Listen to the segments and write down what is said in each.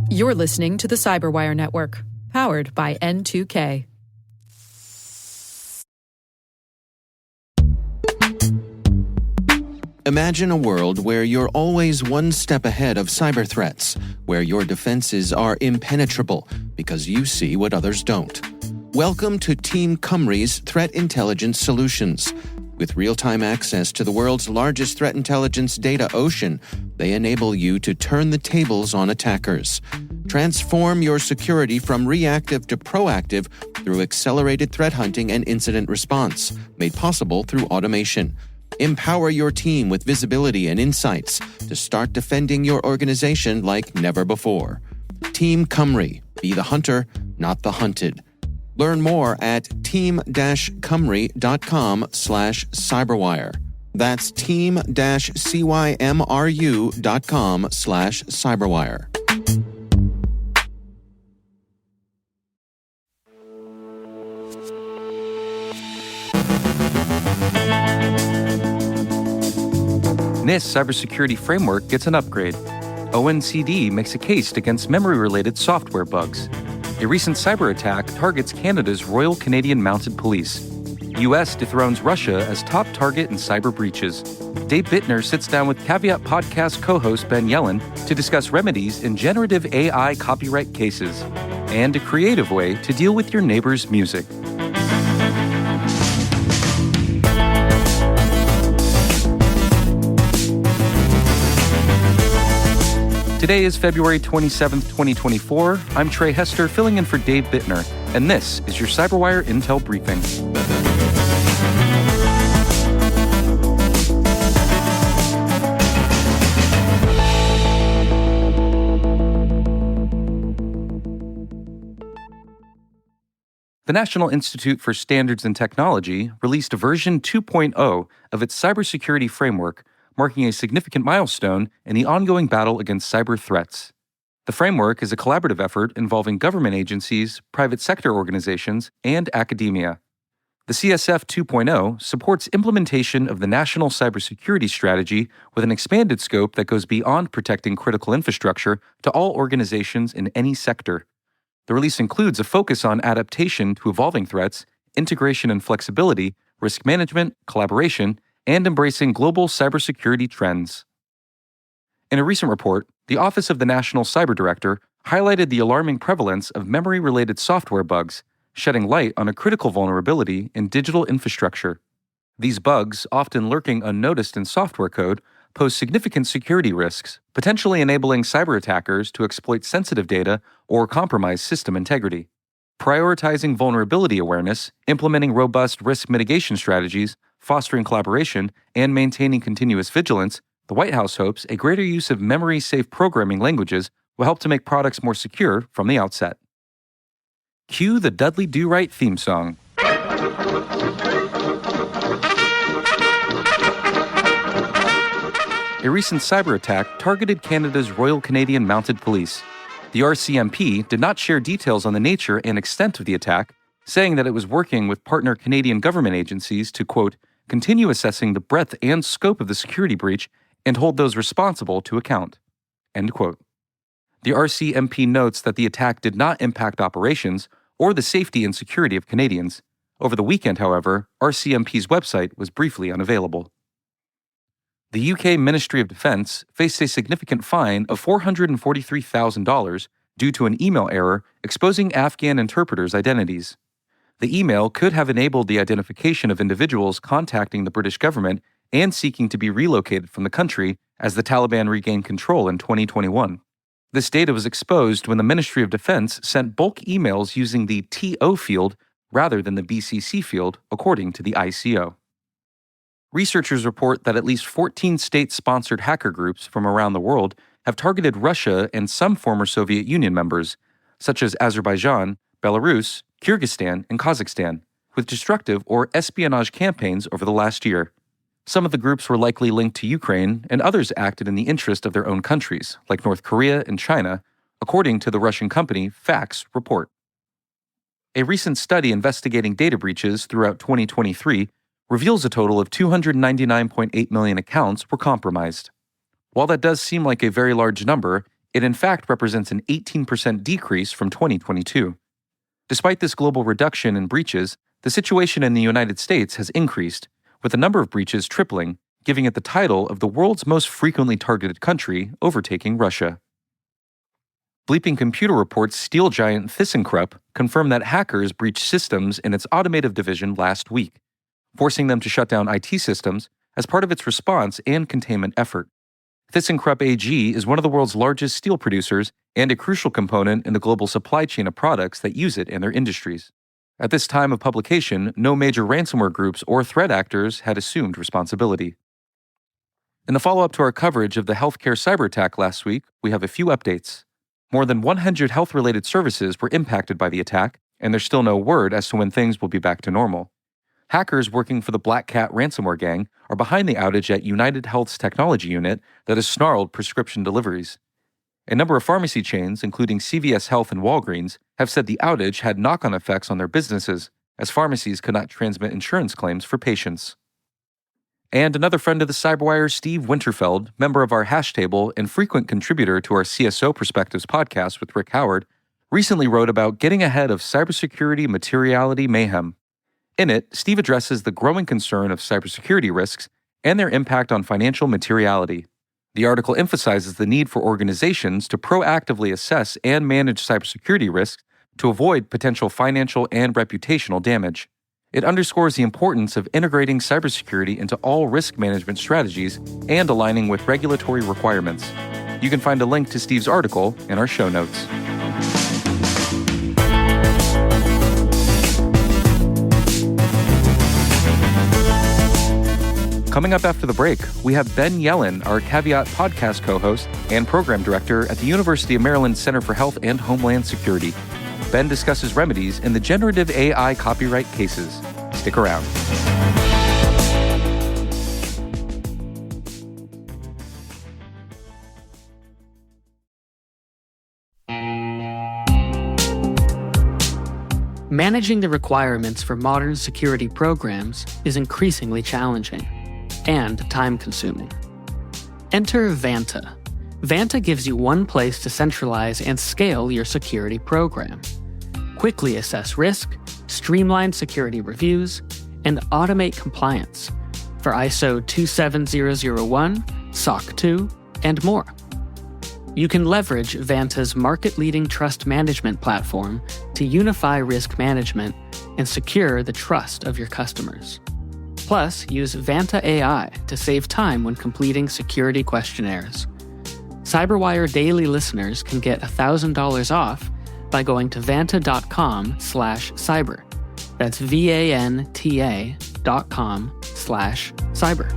You're listening to the CyberWire Network, powered by N2K. Imagine a world where you're always one step ahead of cyber threats, where your defenses are impenetrable because you see what others don't. Welcome to Team Cymru's Threat Intelligence Solutions. With real-time access to the world's largest threat intelligence data ocean, they enable you to turn the tables on attackers. Transform your security from reactive to proactive through accelerated threat hunting and incident response, made possible through automation. Empower your team with visibility and insights to start defending your organization like never before. Team Cymru. Be the hunter, not the hunted. Learn more at team-cymru.com/cyberwire. That's team-cymru.com/cyberwire. NIST cybersecurity framework gets an upgrade. ONCD makes a case against memory-related software bugs. A recent cyber attack targets Canada's Royal Canadian Mounted Police. U.S. dethrones Russia as top target in cyber breaches. Dave Bittner sits down with Caveat podcast co-host Ben Yellen to discuss remedies in generative AI copyright cases and a creative way to deal with your neighbor's music. Today is February 27th, 2024. I'm Trey Hester, filling in for Dave Bittner, and this is your CyberWire Intel Briefing. The National Institute for Standards and Technology released version 2.0 of its cybersecurity framework, marking a significant milestone in the ongoing battle against cyber threats. The framework is a collaborative effort involving government agencies, private sector organizations, and academia. The CSF 2.0 supports implementation of the National Cybersecurity Strategy with an expanded scope that goes beyond protecting critical infrastructure to all organizations in any sector. The release includes a focus on adaptation to evolving threats, integration and flexibility, risk management, collaboration, and embracing global cybersecurity trends. In a recent report, the Office of the National Cyber Director highlighted the alarming prevalence of memory-related software bugs, shedding light on a critical vulnerability in digital infrastructure. These bugs, often lurking unnoticed in software code, pose significant security risks, potentially enabling cyber attackers to exploit sensitive data or compromise system integrity. Prioritizing vulnerability awareness, implementing robust risk mitigation strategies, fostering collaboration, and maintaining continuous vigilance, the White House hopes a greater use of memory-safe programming languages will help to make products more secure from the outset. Cue the Dudley Do-Right theme song. A recent cyber attack targeted Canada's Royal Canadian Mounted Police. The RCMP did not share details on the nature and extent of the attack, saying that it was working with partner Canadian government agencies to, quote, continue assessing the breadth and scope of the security breach and hold those responsible to account, end quote. The RCMP notes that the attack did not impact operations or the safety and security of Canadians. Over the weekend, however, RCMP's website was briefly unavailable. The UK Ministry of Defence faced a significant fine of $443,000 due to an email error exposing Afghan interpreters' identities. The email could have enabled the identification of individuals contacting the British government and seeking to be relocated from the country as the Taliban regained control in 2021. This data was exposed when the Ministry of Defence sent bulk emails using the TO field rather than the BCC field, according to the ICO. Researchers report that at least 14 state-sponsored hacker groups from around the world have targeted Russia and some former Soviet Union members, such as Azerbaijan, Belarus, Kyrgyzstan, and Kazakhstan, with destructive or espionage campaigns over the last year. Some of the groups were likely linked to Ukraine, and others acted in the interest of their own countries, like North Korea and China, according to the Russian company Fax report. A recent study investigating data breaches throughout 2023 reveals a total of 299.8 million accounts were compromised. While that does seem like a very large number, It in fact represents an 18% decrease from 2022. Despite this global reduction in breaches, the situation in the United States has increased, with the number of breaches tripling, giving it the title of the world's most frequently targeted country, overtaking Russia. Bleeping Computer Reports steel giant ThyssenKrupp confirmed that hackers breached systems in its automotive division last week, forcing them to shut down IT systems as part of its response and containment effort. ThyssenKrupp AG is one of the world's largest steel producers and a crucial component in the global supply chain of products that use it in their industries. At this time of publication, no major ransomware groups or threat actors had assumed responsibility. In the follow-up to our coverage of the healthcare cyber attack last week, we have a few updates. More than 100 health-related services were impacted by the attack, and there's still no word as to when things will be back to normal. Hackers working for the Black Cat ransomware gang are behind the outage at United Health's technology unit that has snarled prescription deliveries. A number of pharmacy chains, including CVS Health and Walgreens, have said the outage had knock-on effects on their businesses, as pharmacies could not transmit insurance claims for patients. And another friend of the CyberWire, Steve Winterfeld, member of our hash table and frequent contributor to our CSO Perspectives podcast with Rick Howard, recently wrote about getting ahead of cybersecurity materiality mayhem. In it, Steve addresses the growing concern of cybersecurity risks and their impact on financial materiality. The article emphasizes the need for organizations to proactively assess and manage cybersecurity risks to avoid potential financial and reputational damage. It underscores the importance of integrating cybersecurity into all risk management strategies and aligning with regulatory requirements. You can find a link to Steve's article in our show notes. Coming up after the break, we have Ben Yellen, our Caveat podcast co-host and program director at the University of Maryland Center for Health and Homeland Security. Ben discusses remedies in the generative AI copyright cases. Stick around. Managing the requirements for modern security programs is increasingly challenging and time-consuming. Enter Vanta. Vanta gives you one place to centralize and scale your security program. Quickly assess risk, streamline security reviews, and automate compliance for ISO 27001, SOC 2, and more. You can leverage Vanta's market-leading trust management platform to unify risk management and secure the trust of your customers. Plus, use Vanta AI to save time when completing security questionnaires. CyberWire Daily listeners can get $1,000 off by going to vanta.com/cyber. That's VANTA.com/cyber.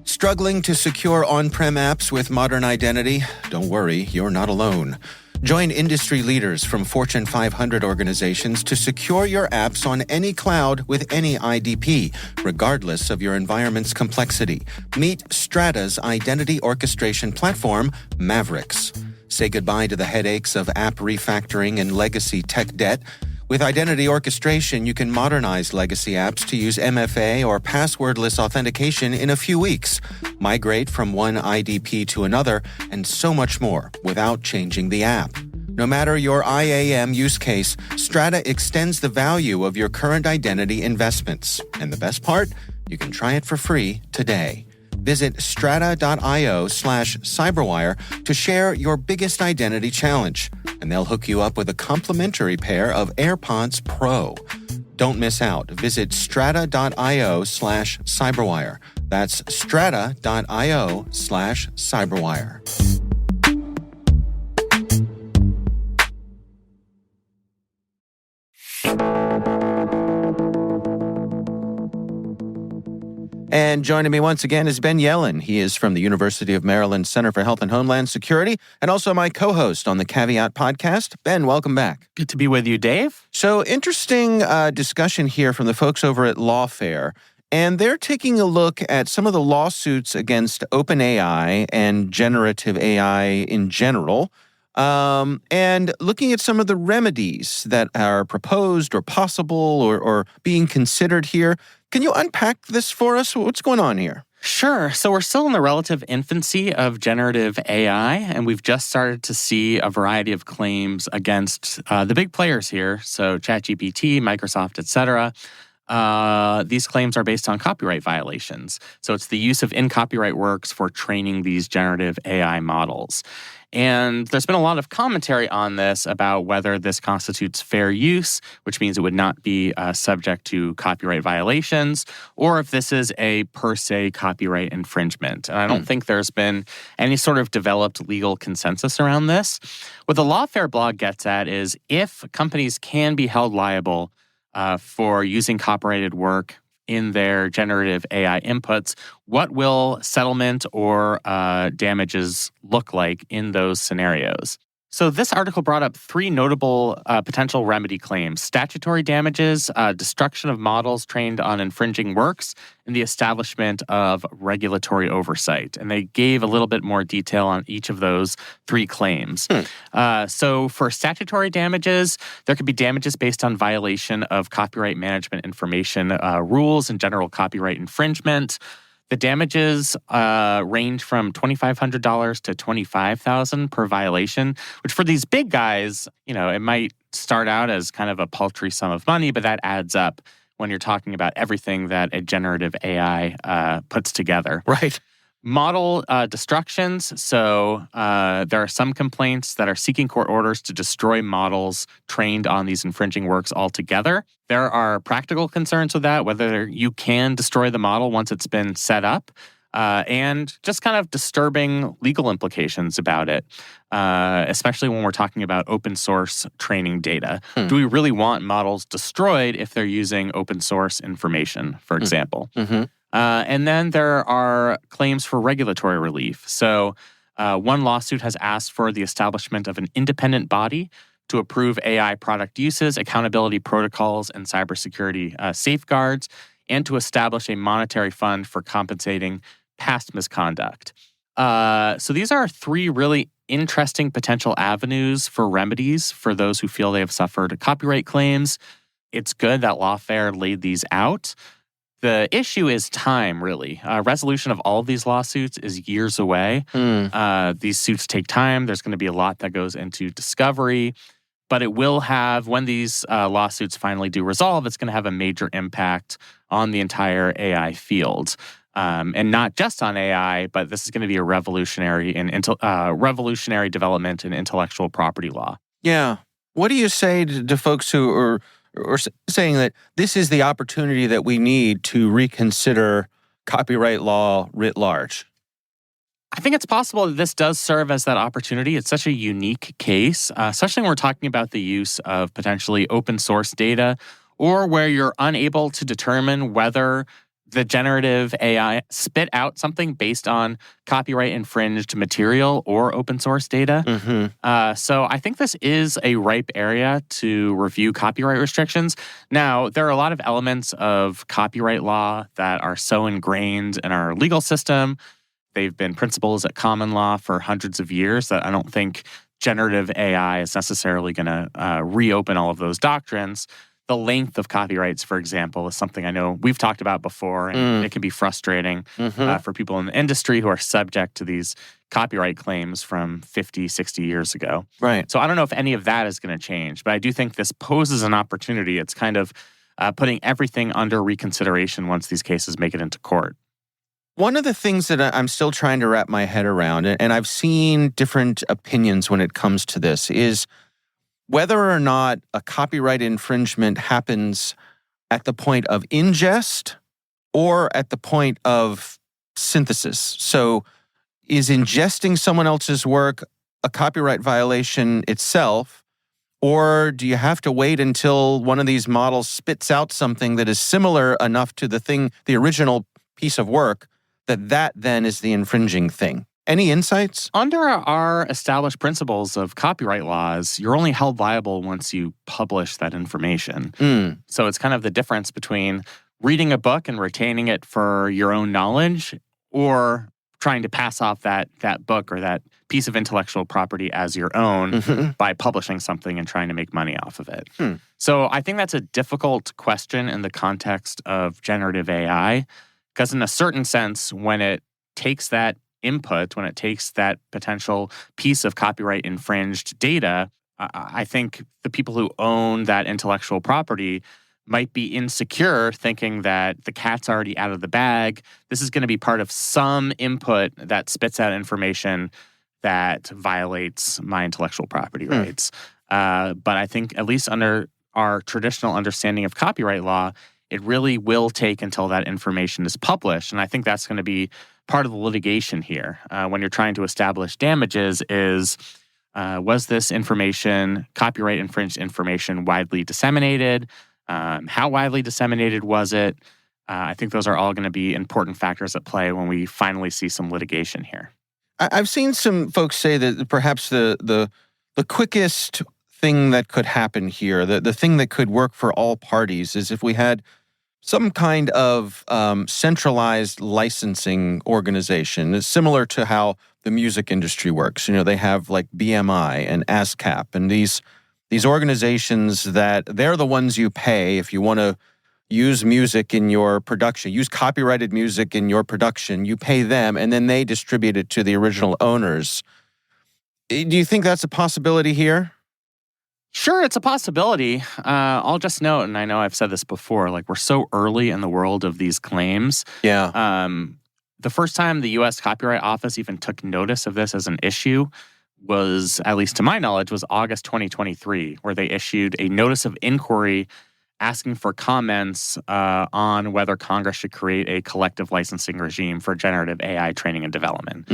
Struggling to secure on-prem apps with modern identity? Don't worry, you're not alone. Join industry leaders from Fortune 500 organizations to secure your apps on any cloud with any IDP, regardless of your environment's complexity. Meet Strata's identity orchestration platform, Mavericks. Say goodbye to the headaches of app refactoring and legacy tech debt. With identity orchestration, you can modernize legacy apps to use MFA or passwordless authentication in a few weeks, migrate from one IDP to another, and so much more without changing the app. No matter your IAM use case, Strata extends the value of your current identity investments. And the best part? You can try it for free today. Visit strata.io/cyberwire to share your biggest identity challenge, and they'll hook you up with a complimentary pair of AirPods Pro. Don't miss out. Visit strata.io/cyberwire. That's strata.io/cyberwire. And joining me once again is Ben Yellen. He is from the University of Maryland Center for Health and Homeland Security, and also my co-host on the Caveat podcast. Ben, welcome back. Good to be with you, Dave. So interesting discussion here from the folks over at Lawfare, and they're taking a look at some of the lawsuits against OpenAI and generative AI in general. and looking at some of the remedies that are proposed or possible or being considered here. Can you unpack this for us? What's going on here? Sure. So we're still in the relative infancy of generative AI, and we've just started to see a variety of claims against the big players here. So ChatGPT, Microsoft, et cetera. These claims are based on copyright violations. So it's the use of in-copyright works for training these generative AI models. And there's been a lot of commentary on this about whether this constitutes fair use, which means it would not be subject to copyright violations, or if this is a per se copyright infringement. And I don't think there's been any sort of developed legal consensus around this. What the Lawfare blog gets at is if companies can be held liable for using copyrighted work in their generative AI inputs, what will settlement or damages look like in those scenarios? So this article brought up three notable potential remedy claims: statutory damages, destruction of models trained on infringing works, and the establishment of regulatory oversight. And they gave a little bit more detail on each of those three claims. So for statutory damages, there could be damages based on violation of copyright management information rules and general copyright infringement. The damages range from $2,500 to $25,000 per violation, which for these big guys, it might start out as kind of a paltry sum of money, but that adds up when you're talking about everything that a generative AI puts together. Right. Model destructions. So there are some complaints that are seeking court orders to destroy models trained on these infringing works altogether. There are practical concerns with that, whether you can destroy the model once it's been set up, and just kind of disturbing legal implications about it, especially when we're talking about open source training data. Do we really want models destroyed if they're using open source information, for example? And then there are claims for regulatory relief. So one lawsuit has asked for the establishment of an independent body to approve AI product uses, accountability protocols, and cybersecurity safeguards, and to establish a monetary fund for compensating past misconduct. So these are three really interesting potential avenues for remedies for those who feel they have suffered copyright claims. It's good that Lawfare laid these out. The issue is time, really. Resolution of all of these lawsuits is years away. These suits take time. There's going to be a lot that goes into discovery. But it will have, when these lawsuits finally do resolve, it's going to have a major impact on the entire AI field. And not just on AI, but this is going to be a revolutionary development in intellectual property law. Yeah. What do you say to folks who are saying that this is the opportunity that we need to reconsider copyright law writ large? I think it's possible that this does serve as that opportunity. It's such a unique case, especially when we're talking about the use of potentially open source data, or where you're unable to determine whether the generative AI spit out something based on copyright infringed material or open source data. So I think this is a ripe area to review copyright restrictions. Now, there are a lot of elements of copyright law that are so ingrained in our legal system. They've been principles at common law for hundreds of years that I don't think generative AI is necessarily going to reopen all of those doctrines. The length of copyrights, for example, is something I know we've talked about before, and it can be frustrating for people in the industry who are subject to these copyright claims from 50, 60 years ago. Right. So I don't know if any of that is going to change, but I do think this poses an opportunity. It's kind of putting everything under reconsideration once these cases make it into court. One of the things that I'm still trying to wrap my head around, and I've seen different opinions when it comes to this, is whether or not a copyright infringement happens at the point of ingest or at the point of synthesis. So is ingesting someone else's work a copyright violation itself, or do you have to wait until one of these models spits out something that is similar enough to the original piece of work, that then is the infringing thing? Any insights? Under our established principles of copyright laws, you're only held liable once you publish that information. So it's kind of the difference between reading a book and retaining it for your own knowledge, or trying to pass off that book or that piece of intellectual property as your own by publishing something and trying to make money off of it. So I think that's a difficult question in the context of generative AI, because in a certain sense, when it takes that input, when it takes that potential piece of copyright infringed data, I think the people who own that intellectual property might be insecure, thinking that the cat's already out of the bag. This is going to be part of some input that spits out information that violates my intellectual property rights. But I think, at least under our traditional understanding of copyright law, it really will take until that information is published. And I think that's going to be part of the litigation here. When you're trying to establish damages is, was this information, copyright infringed information, widely disseminated? How widely disseminated was it? I think those are all going to be important factors at play when we finally see some litigation here. I've seen some folks say that perhaps the quickest thing that could happen here, the thing that could work for all parties, is if we had some kind of centralized licensing organization. It's similar to how the music industry works. You know, they have like BMI and ASCAP and these organizations that they're the ones you pay if you want to use music in your production, use copyrighted music in your production. You pay them, and then they distribute it to the original owners. Do you think that's a possibility here? Sure, it's a possibility. I'll just note, and I know I've said this before, like, we're so early in the world of these claims. Yeah. The first time the U.S. Copyright Office even took notice of this as an issue was, at least to my knowledge, was August 2023, where they issued a notice of inquiry asking for comments on whether Congress should create a collective licensing regime for generative AI training and development.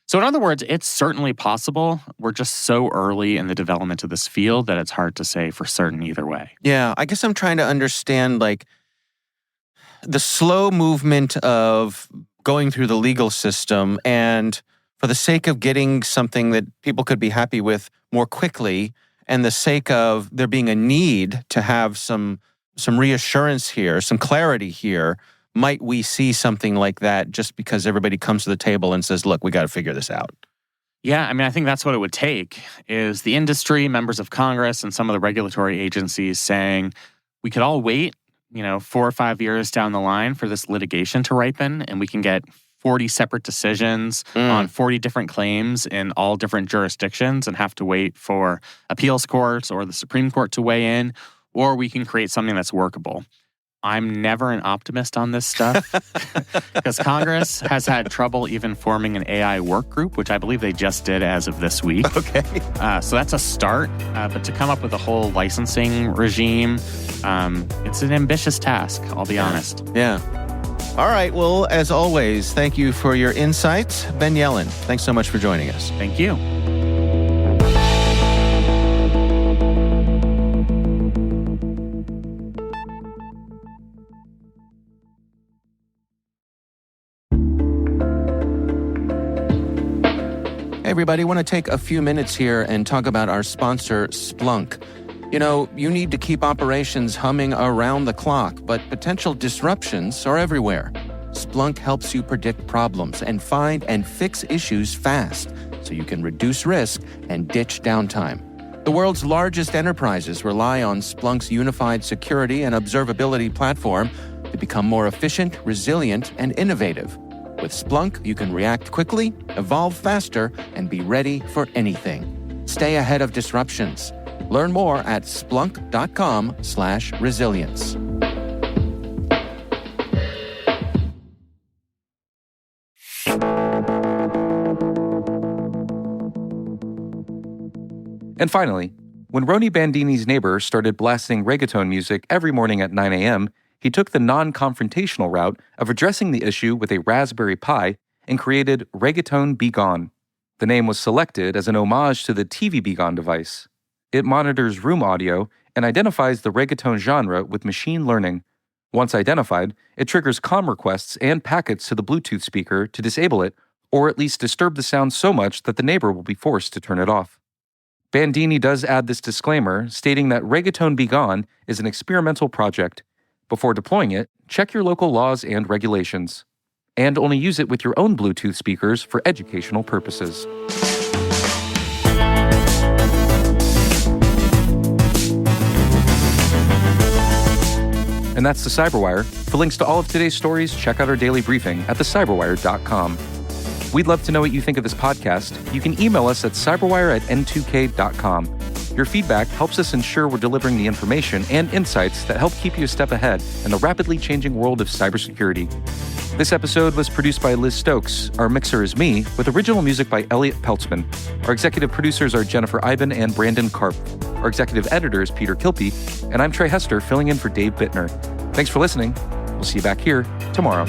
So in other words, it's certainly possible. We're just so early in the development of this field that it's hard to say for certain either way. Yeah, I guess I'm trying to understand, like, the slow movement of going through the legal system, and for the sake of getting something that people could be happy with more quickly, and the sake of there being a need to have some reassurance here, some clarity here, might we see something like that just because everybody comes to the table and says, look, we got to figure this out? Yeah, I mean, I think that's what it would take, is the industry, members of Congress, and some of the regulatory agencies saying, we could all wait, 4 or 5 years down the line for this litigation to ripen, and we can get 40 separate decisions on 40 different claims in all different jurisdictions and have to wait for appeals courts or the Supreme Court to weigh in, or we can create something that's workable. I'm never an optimist on this stuff because Congress has had trouble even forming an AI work group, which I believe they just did as of this week. Okay. So that's a start. But to come up with a whole licensing regime, it's an ambitious task, I'll be honest. Yeah. All right. Well, as always, thank you for your insights. Ben Yelin, thanks so much for joining us. Thank you. Hey, everybody, I want to take a few minutes here and talk about our sponsor, Splunk. You know, you need to keep operations humming around the clock, but potential disruptions are everywhere. Splunk helps you predict problems and find and fix issues fast so you can reduce risk and ditch downtime. The world's largest enterprises rely on Splunk's unified security and observability platform to become more efficient, resilient, and innovative. With Splunk, you can react quickly, evolve faster, and be ready for anything. Stay ahead of disruptions. Learn more at splunk.com/resilience. And finally, when Roni Bandini's neighbor started blasting reggaeton music every morning at 9 a.m., he took the non-confrontational route of addressing the issue with a Raspberry Pi and created Reggaeton Be Gone. The name was selected as an homage to the TV Be Gone device. It monitors room audio and identifies the reggaeton genre with machine learning. Once identified, it triggers COM requests and packets to the Bluetooth speaker to disable it, or at least disturb the sound so much that the neighbor will be forced to turn it off. Bandini does add this disclaimer, stating that Reggaeton Be Gone is an experimental project. Before deploying it, check your local laws and regulations. and only use it with your own Bluetooth speakers for educational purposes. And that's the CyberWire. For links to all of today's stories, check out our daily briefing at thecyberwire.com. We'd love to know what you think of this podcast. You can email us at cyberwire@n2k.com. Your feedback helps us ensure we're delivering the information and insights that help keep you a step ahead in the rapidly changing world of cybersecurity. This episode was produced by Liz Stokes. Our mixer is me, with original music by Elliot Peltzman. Our executive producers are Jennifer Iben and Brandon Karp. Our executive editor is Peter Kilpie, and I'm Trey Hester, filling in for Dave Bittner. Thanks for listening. We'll see you back here tomorrow.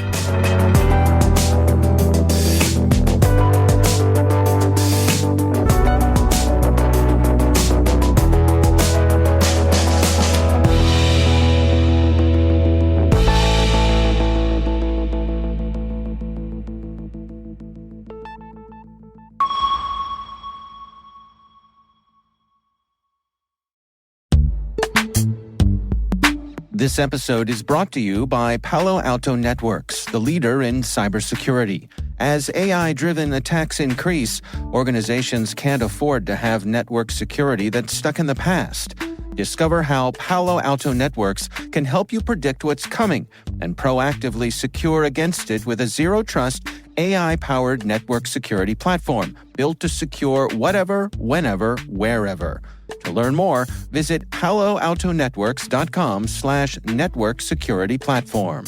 This episode is brought to you by Palo Alto Networks, the leader in cybersecurity. As AI-driven attacks increase, organizations can't afford to have network security that's stuck in the past. Discover how Palo Alto Networks can help you predict what's coming and proactively secure against it with a zero-trust, AI-powered network security platform built to secure whatever, whenever, wherever. To learn more, visit paloaltonetworks.com/network security platform.